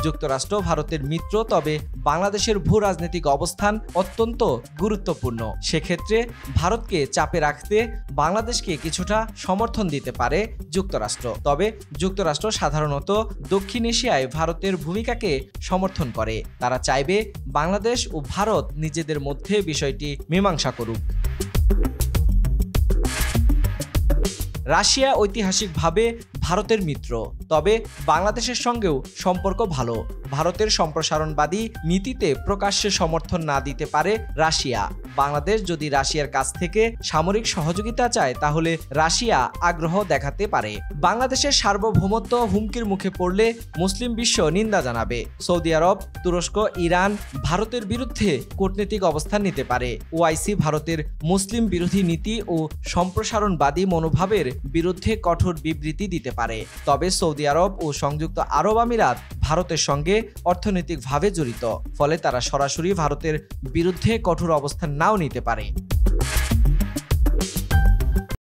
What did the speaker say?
যুক্তরাষ্ট্র ভারতের মিত্র, তবে বাংলাদেশের ভূ রাজনৈতিক অবস্থান অত্যন্ত গুরুত্বপূর্ণ। সেক্ষেত্রে ভারতকে চাপে রাখতে বাংলাদেশকে কিছুটা সমর্থন দিতে পারে যুক্তরাষ্ট্র। তবে যুক্তরাষ্ট্র সাধারণত দক্ষিণ এশিয়ায় ভারতের ভূমিকাকে সমর্থন করে। তারা চাইবে বাংলাদেশ ও ভারত নিজেদের মধ্যে বিষয়টি মীমাংসা করুক। রাশিয়া ঐতিহাসিকভাবে ভারতের মিত্র, তবে বাংলাদেশের সঙ্গেও সম্পর্ক ভালো। ভারতের সম্প্রসারণবাদী নীতিতে প্রকাশ্যে সমর্থন না দিতে পারে রাশিয়া। বাংলাদেশ যদি রাশিয়ার কাছ থেকে সামরিক সহযোগিতা চায় তাহলে রাশিয়া আগ্রহ দেখাতে পারে। বাংলাদেশের সার্বভৌমত্ব হুমকির মুখে পড়লে মুসলিম বিশ্ব নিন্দা জানাবে। সৌদি আরব, তুরস্ক, ইরান ভারতের বিরুদ্ধে কূটনৈতিক অবস্থান নিতে পারে। ওআইসি ভারতের মুসলিম বিরোধী নীতি ও সম্প্রসারণবাদী মনোভাবের বিরুদ্ধে কঠোর বিবৃতি দিতে পারে। তবে সৌদি আরব ও সংযুক্ত আরব আমিরাত ভারতের সঙ্গে অর্থনৈতিকভাবে জড়িত, ফলে তারা সরাসরি ভারতের বিরুদ্ধে কঠোর অবস্থান নাও নিতে পারে।